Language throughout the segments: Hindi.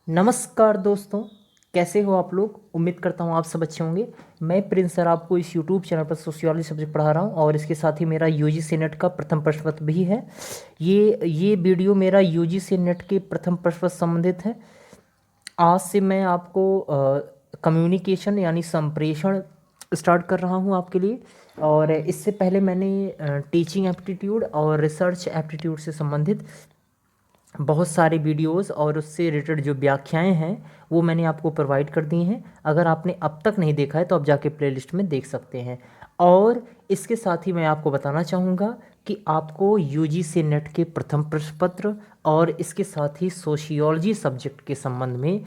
नमस्कार दोस्तों, कैसे हो आप लोग। उम्मीद करता हूँ आप सब अच्छे होंगे। मैं प्रिंस सर आपको इस यूट्यूब चैनल पर सोशियोलॉजी सब्जेक्ट पढ़ा रहा हूँ और इसके साथ ही मेरा यूजीसी नेट का प्रथम प्रश्न पत्र भी है। ये वीडियो मेरा यूजीसी नेट के प्रथम प्रश्न पत्र से संबंधित है। आज से मैं आपको कम्युनिकेशन यानी संप्रेषण स्टार्ट कर रहा हूँ आपके लिए। और इससे पहले मैंने टीचिंग एप्टीट्यूड और रिसर्च एप्टीट्यूड से संबंधित बहुत सारे वीडियोस और उससे रिलेटेड जो व्याख्याएं हैं वो मैंने आपको प्रोवाइड कर दी हैं। अगर आपने अब तक नहीं देखा है तो आप जाके प्लेलिस्ट में देख सकते हैं। और इसके साथ ही मैं आपको बताना चाहूँगा कि आपको यूजीसी नेट के प्रथम प्रश्न पत्र और इसके साथ ही सोशियोलॉजी सब्जेक्ट के संबंध में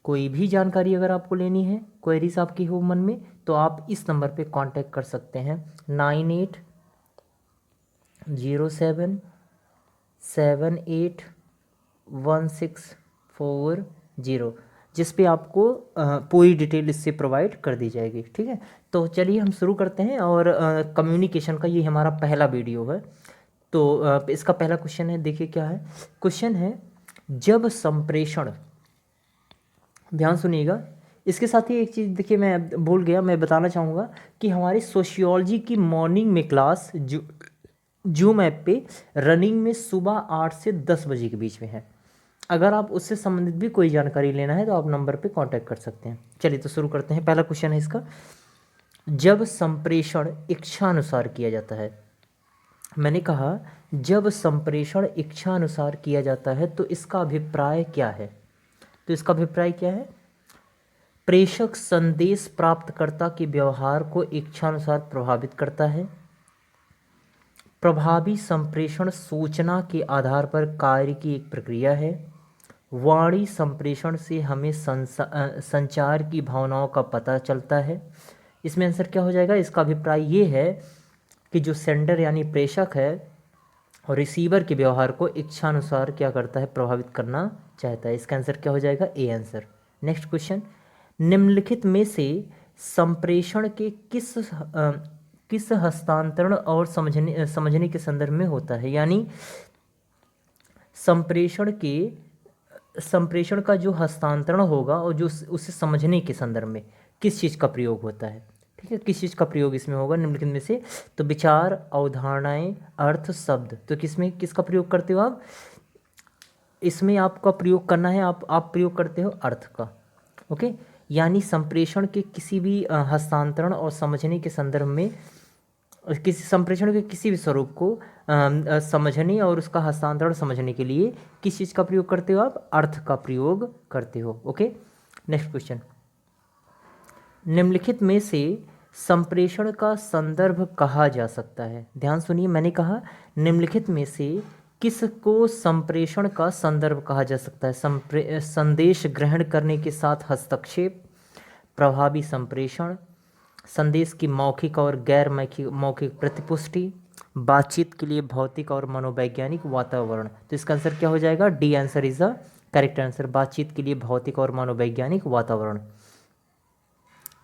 कोई भी जानकारी अगर आपको लेनी है, क्वेरीज आपकी हो मन में, तो आप इस नंबर पे कांटेक्ट कर सकते हैं 9807781640, जिस पे आपको पूरी डिटेल इससे प्रोवाइड कर दी जाएगी। ठीक है, तो चलिए हम शुरू करते हैं। और कम्युनिकेशन का ये हमारा पहला वीडियो है। तो इसका पहला क्वेश्चन है, देखिए क्या है। क्वेश्चन है, जब संप्रेषण, ध्यान सुनिएगा। इसके साथ ही एक चीज़ देखिए, मैं भूल गया, मैं बताना चाहूँगा कि हमारी सोशियोलॉजी की मॉर्निंग में क्लास जूम ऐप पे रनिंग में सुबह 8 से 10 बजे के बीच में है। अगर आप उससे संबंधित भी कोई जानकारी लेना है तो आप नंबर पे कांटेक्ट कर सकते हैं। चलिए तो शुरू करते हैं। पहला क्वेश्चन है इसका, जब संप्रेषण इच्छानुसार किया जाता है। मैंने कहा जब संप्रेषण इच्छानुसार किया जाता है तो इसका अभिप्राय क्या है। तो इसका अभिप्राय क्या है, प्रेषक संदेश प्राप्तकर्ता के व्यवहार को इच्छानुसार प्रभावित करता है। प्रभावी संप्रेषण सूचना के आधार पर कार्य की एक प्रक्रिया है। वाणी संप्रेषण से हमें संचार की भावनाओं का पता चलता है। इसमें आंसर क्या हो जाएगा, इसका अभिप्राय ये है कि जो सेंडर यानी प्रेषक है और रिसीवर के व्यवहार को इच्छानुसार क्या करता है, प्रभावित करना चाहता है। इसका आंसर क्या हो जाएगा, ए आंसर। नेक्स्ट क्वेश्चन, निम्नलिखित में से संप्रेषण के किस हस्तांतरण और समझने के संदर्भ में होता है। यानी संप्रेषण का जो हस्तांतरण होगा और जो उसे समझने के संदर्भ में किस चीज़ का प्रयोग होता है। ठीक है, किस चीज़ का प्रयोग इसमें होगा निम्नलिखित में से। तो विचार, अवधारणाएं, अर्थ, शब्द। तो किसमें किसका प्रयोग करते हो आप, इसमें आपका प्रयोग करना है, आप प्रयोग करते हो अर्थ का। ओके, यानी संप्रेषण के किसी भी हस्तांतरण और समझने के संदर्भ में, किसी संप्रेषण के किसी भी स्वरूप को समझने और उसका हस्तांतरण समझने के लिए किस चीज़ का प्रयोग करते हो आप, अर्थ का प्रयोग करते हो। ओके, नेक्स्ट क्वेश्चन, निम्नलिखित में से संप्रेषण का संदर्भ कहा जा सकता है। ध्यान सुनिए, मैंने कहा निम्नलिखित में से किसको संप्रेषण का संदर्भ कहा जा सकता है। संदेश ग्रहण करने के साथ हस्तक्षेप, प्रभावी संप्रेषण, संदेश की मौखिक और गैर मौखिक प्रतिपुष्टि, बातचीत के लिए भौतिक और मनोवैज्ञानिक वातावरण। तो इसका आंसर क्या हो जाएगा, D answer is the correct answer, बातचीत के लिए भौतिक और मनोवैज्ञानिक वातावरण।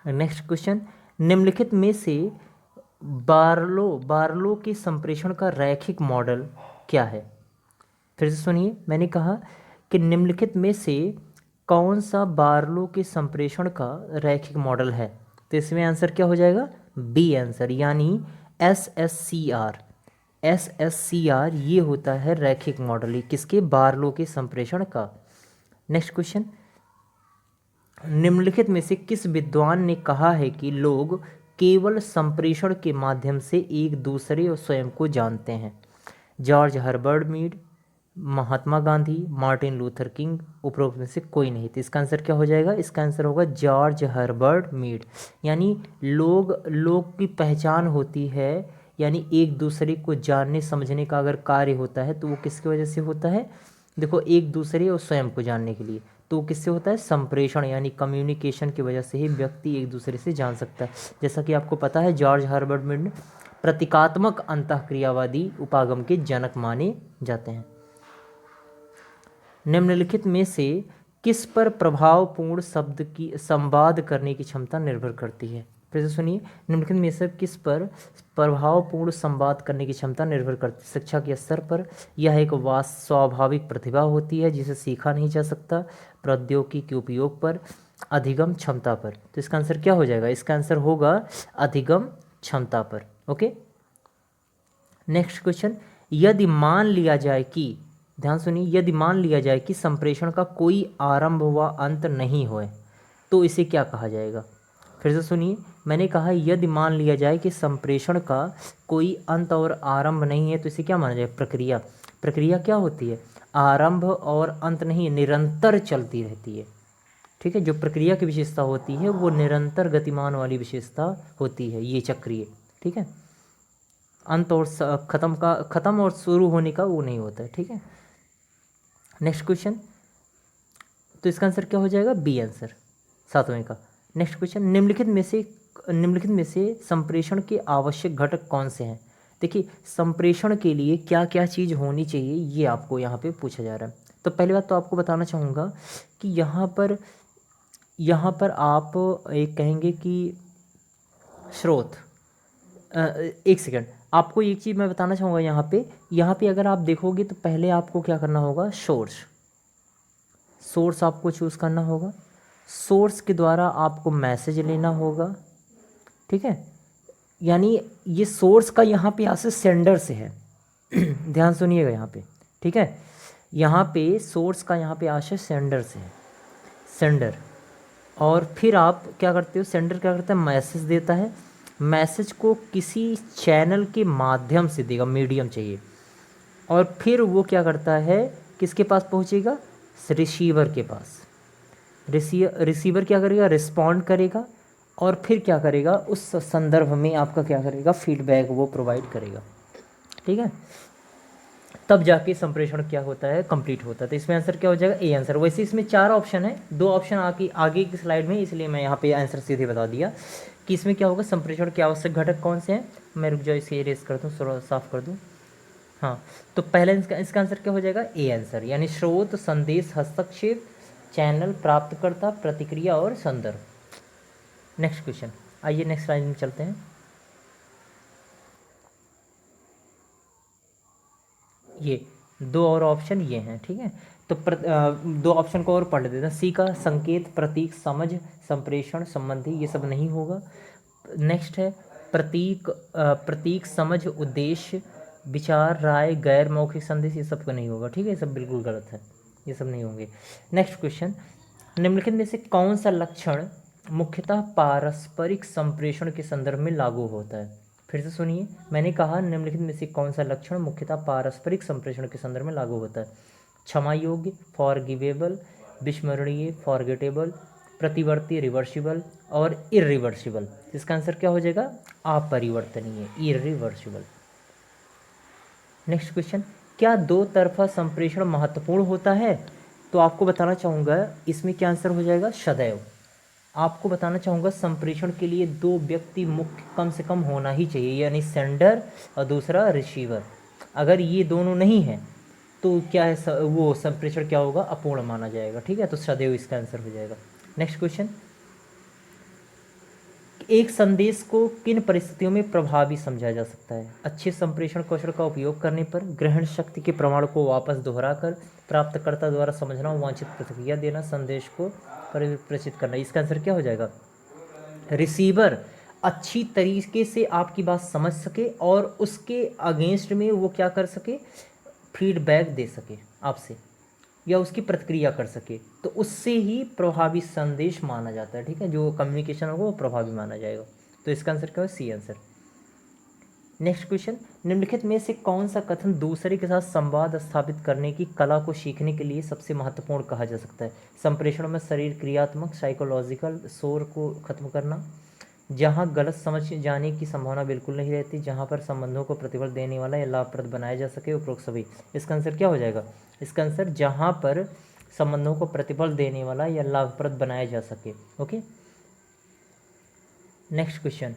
नेक्स्ट क्वेश्चन, निम्नलिखित में से बार्लो के संप्रेषण का रैखिक मॉडल क्या है। फिर से सुनिए, मैंने कहा कि निम्नलिखित में से कौन सा बार्लो के संप्रेषण का रैखिक मॉडल है। तो इसमें आंसर क्या हो जाएगा, बी आंसर, यानी एस एस सी आर ये होता है रैखिक मॉडल, ये किसके, बार्लो के संप्रेषण का। नेक्स्ट क्वेश्चन, निम्नलिखित में से किस विद्वान ने कहा है कि लोग केवल संप्रेषण के माध्यम से एक दूसरे और स्वयं को जानते हैं। George Herbert Mead, Mahatma Gandhi, Martin Luther king, उपरोक्त में से कोई नहीं। तो इसका आंसर क्या हो जाएगा, इसका आंसर होगा जॉर्ज हर्बर्ट मीड। यानी लोग की पहचान होती है, यानी एक दूसरे को जानने समझने का अगर कार्य होता है तो वो किसकी वजह से होता है, देखो, एक दूसरे और स्वयं को जानने के लिए, तो वो किससे होता है, संप्रेषण यानी कम्युनिकेशन की वजह से ही व्यक्ति एक दूसरे से जान सकता है। जैसा कि आपको पता है, जॉर्ज हर्बर्ट मीड प्रतीकात्मक अंतःक्रियावादी उपागम के जनक माने जाते हैं। निम्नलिखित में से किस पर प्रभावपूर्ण शब्द की संवाद करने की क्षमता निर्भर करती है। फिर से सुनिए, निम्नलिखित में से किस पर प्रभावपूर्ण संवाद करने की क्षमता निर्भर करती है? शिक्षा के स्तर पर, यह एक स्वाभाविक प्रतिभा होती है जिसे सीखा नहीं जा सकता, प्रौद्योगिकी के उपयोग पर, अधिगम क्षमता पर। तो इसका आंसर क्या हो जाएगा? इसका आंसर होगा अधिगम क्षमता पर। ओके, नेक्स्ट क्वेश्चन, यदि मान लिया जाए कि, ध्यान सुनिए, यदि मान लिया जाए कि संप्रेषण का कोई आरंभ व अंत नहीं होए तो इसे क्या कहा जाएगा? फिर से सुनिए, मैंने कहा यदि मान लिया जाए कि संप्रेषण का कोई अंत और आरंभ नहीं है तो इसे क्या माना जाए? प्रक्रिया। प्रक्रिया क्या होती है? आरंभ और अंत नहीं, निरंतर चलती रहती है। ठीक है, जो प्रक्रिया की विशेषता होती है वो निरंतर गतिमान वाली विशेषता होती है, ये चक्रीय। ठीक है, अंत और खत्म और शुरू होने का वो नहीं होता है। ठीक है, नेक्स्ट क्वेश्चन, तो इसका आंसर क्या हो जाएगा? बी आंसर, सातवें का। नेक्स्ट क्वेश्चन, निम्नलिखित में से संप्रेषण के आवश्यक घटक कौन से हैं? देखिए, संप्रेषण के लिए क्या क्या चीज़ होनी चाहिए ये आपको यहाँ पे पूछा जा रहा है। तो पहली बात तो आपको बताना चाहूँगा कि यहाँ पर आप एक कहेंगे कि स्रोत, एक सेकंड, आपको एक चीज़ मैं बताना चाहूँगा यहाँ पे अगर आप देखोगे तो पहले आपको क्या करना होगा? सोर्स आपको चूज़ करना होगा। सोर्स के द्वारा आपको मैसेज लेना होगा। ठीक है, यानी ये सोर्स का यहाँ पे आशय सेंडर से है। ध्यान सुनिएगा यहाँ पे। ठीक है, यहाँ पे सोर्स का यहाँ पे आशय सेंडर से है, सेंडर। और फिर आप क्या करते हो? सेंडर क्या करता है? मैसेज देता है, मैसेज को किसी चैनल के माध्यम से देगा, मीडियम चाहिए, और फिर वो क्या करता है? किसके पास पहुँचेगा? रिसीवर के पास। रिसीवर क्या करेगा? रिस्पॉन्ड करेगा, और फिर क्या करेगा? उस संदर्भ में आपका क्या करेगा? फीडबैक वो प्रोवाइड करेगा। ठीक है, तब जाके संप्रेषण क्या होता है? कंप्लीट होता है। तो इसमें आंसर क्या हो जाएगा? A answer. वैसे इसमें 4 ऑप्शन है, 2 ऑप्शन आगे की स्लाइड में, इसलिए मैं यहाँ पे आंसर सीधे बता दिया कि इसमें क्या होगा? संप्रेषण के आवश्यक घटक कौन से हैं? मैं रुक जाओ, इसे इरेज कर दूँ, थोड़ा साफ कर दूँ। हाँ, तो पहले इसका आंसर क्या हो जाएगा? ए आंसर, यानी स्रोत, संदेश, हस्तक्षेप, चैनल, प्राप्तकर्ता, प्रतिक्रिया और संदर्भ। नेक्स्ट क्वेश्चन, आइए नेक्स्ट स्लाइड में चलते हैं। ये 2 और ऑप्शन ये हैं। ठीक है, तो 2 ऑप्शन को और पढ़ देते हैं। सी का संकेत, प्रतीक, समझ, संप्रेषण संबंधी, ये सब नहीं होगा। नेक्स्ट है प्रतीक, समझ, उद्देश्य, विचार, राय, गैर मौखिक संदेश, ये सब का नहीं होगा। ठीक है, ये सब बिल्कुल गलत है, ये सब नहीं होंगे। नेक्स्ट क्वेश्चन, निम्नलिखित में से कौन सा लक्षण मुख्यतः पारस्परिक संप्रेषण के संदर्भ में लागू होता है? फिर से सुनिए, मैंने कहा निम्नलिखित में से कौन सा लक्षण मुख्यतः पारस्परिक संप्रेषण के संदर्भ में लागू होता है? क्षमा योग्य, फॉरगिवेबल, विस्मरणीय, फॉरगेटेबल, प्रतिवर्ती, रिवर्सिबल, और इरिवर्सिबल। इसका आंसर क्या हो जाएगा? अपरिवर्तनीय, इरिवर्सिबल। नेक्स्ट क्वेश्चन, क्या 2 तरफा संप्रेषण महत्वपूर्ण होता है? तो आपको बताना चाहूँगा इसमें क्या आंसर हो जाएगा? सदैव। आपको बताना चाहूँगा संप्रेषण के लिए 2 व्यक्ति मुख्य कम से कम होना ही चाहिए, यानी सेंडर और दूसरा रिसीवर। अगर ये दोनों नहीं हैं तो क्या है? वो संप्रेषण क्या होगा? अपूर्ण माना जाएगा। ठीक है, तो सदैव इसका आंसर हो जाएगा। नेक्स्ट क्वेश्चन, एक संदेश को किन परिस्थितियों में प्रभावी समझा जा सकता है? अच्छे संप्रेषण कौशल का उपयोग करने पर, ग्रहण शक्ति के प्रमाण को वापस दोहराकर, प्राप्तकर्ता द्वारा समझना, वांछित प्रतिक्रिया देना, संदेश को परिप्रेषित करना। इसका आंसर क्या हो जाएगा? रिसीवर अच्छी तरीके से आपकी बात समझ सके और उसके अगेंस्ट में वो क्या कर सके? फीडबैक दे सके आपसे, या उसकी प्रतिक्रिया कर सके, तो उससे ही प्रभावी संदेश माना जाता है। ठीक है, जो कम्युनिकेशन होगा वो प्रभावी माना जाएगा। तो इसका आंसर क्या है? C answer. नेक्स्ट क्वेश्चन, निम्नलिखित में से कौन सा कथन दूसरे के साथ संवाद स्थापित करने की कला को सीखने के लिए सबसे महत्वपूर्ण कहा जा सकता है? संप्रेषण में शरीर क्रियात्मक, साइकोलॉजिकल, शोर को खत्म करना, जहाँ गलत समझ जाने की संभावना बिल्कुल नहीं रहती, जहाँ पर संबंधों को प्रतिफल देने वाला या लाभप्रद बनाया जा सके, उपरोक्त सभी। इसका आंसर क्या हो जाएगा? इसका आंसर जहाँ पर संबंधों को प्रतिफल देने वाला या लाभप्रद बनाया जा सके। ओके, नेक्स्ट क्वेश्चन,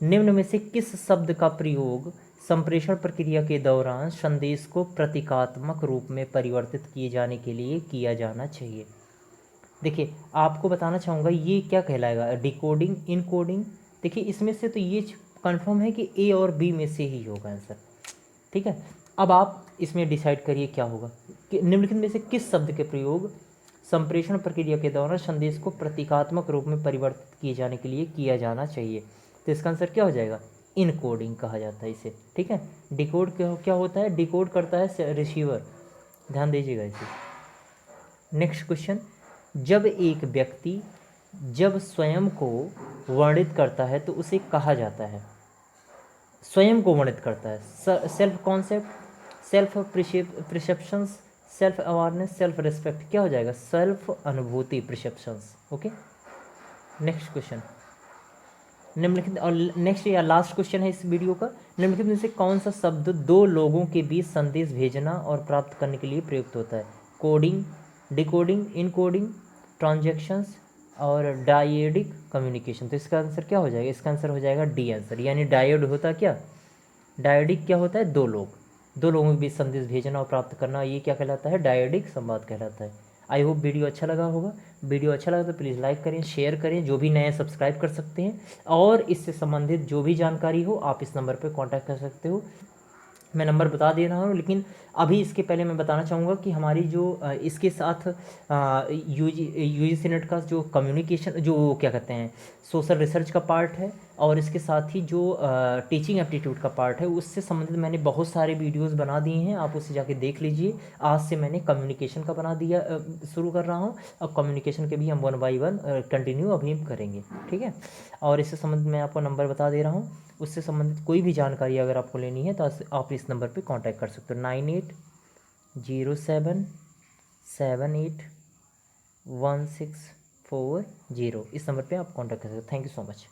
निम्न में से किस शब्द का प्रयोग संप्रेषण प्रक्रिया के दौरान संदेश को प्रतीकात्मक रूप में परिवर्तित किए जाने के लिए किया जाना चाहिए? देखिए आपको बताना चाहूँगा ये क्या कहलाएगा, डिकोडिंग, इनकोडिंग। देखिए इसमें से तो ये कंफर्म है कि ए और बी में से ही होगा आंसर, ठीक है। अब आप इसमें डिसाइड करिए क्या होगा कि निम्नलिखित में से किस शब्द के प्रयोग संप्रेषण प्रक्रिया के दौरान संदेश को प्रतीकात्मक रूप में परिवर्तित किए जाने के लिए किया जाना चाहिए। तो इसका आंसर क्या हो जाएगा, इनकोडिंग कहा जाता है इसे, ठीक है। डिकोड क्या होता है, डिकोड करता है रिसीवर, ध्यान दीजिएगा इसे। नेक्स्ट क्वेश्चन, जब एक व्यक्ति जब स्वयं को वर्णित करता है तो उसे कहा जाता है, स्वयं को वर्णित करता है, self concept, self perceptions, self awareness, self respect, क्या हो जाएगा, सेल्फ अनुभूति, प्रिसेप्शंस। ओके, नेक्स्ट क्वेश्चन, निम्नलिखित और नेक्स्ट या लास्ट क्वेश्चन है इस वीडियो का, निम्नलिखित में से कौन सा शब्द दो लोगों के बीच संदेश भेजना और प्राप्त करने के लिए प्रयुक्त होता है, कोडिंग, डिकोडिंग, इनकोडिंग, ट्रांजैक्शंस और डायोडिक कम्युनिकेशन। तो इसका आंसर क्या हो जाएगा, इसका आंसर हो जाएगा डी आंसर, यानी डायोड होता है क्या, डायोडिक क्या होता है, दो लोगों के बीच संदेश भेजना और प्राप्त करना, ये क्या कहलाता है, डायोडिक संवाद कहलाता है। आई होप वीडियो अच्छा लगा होगा। वीडियो अच्छा लगा तो प्लीज़ लाइक करें, शेयर करें, जो भी नए सब्सक्राइब कर सकते हैं, और इससे संबंधित जो भी जानकारी हो आप इस नंबर पर कॉन्टैक्ट कर सकते हो। मैं नंबर बता दे रहा हूँ, लेकिन अभी इसके पहले मैं बताना चाहूँगा कि हमारी जो इसके साथ यूजीसी नेट का जो कम्युनिकेशन, जो क्या कहते हैं, सोशल रिसर्च का पार्ट है, और इसके साथ ही जो टीचिंग एप्टीट्यूड का पार्ट है, उससे संबंधित मैंने बहुत सारे वीडियोस बना दिए हैं, आप उससे जाके देख लीजिए। आज से मैंने कम्युनिकेशन का बना दिया, शुरू कर रहा हूँ। अब कम्युनिकेशन के भी हम 1 बाय 1 कंटिन्यू अभी हम करेंगे, ठीक है। और इससे संबंधित मैं आपको नंबर बता दे रहा हूँ, उससे संबंधित कोई भी जानकारी अगर आपको लेनी है तो आप इस नंबर पे कांटेक्ट कर सकते हो, 9807781640। इस नंबर पे आप कांटेक्ट कर सकते हो। Thank you so much.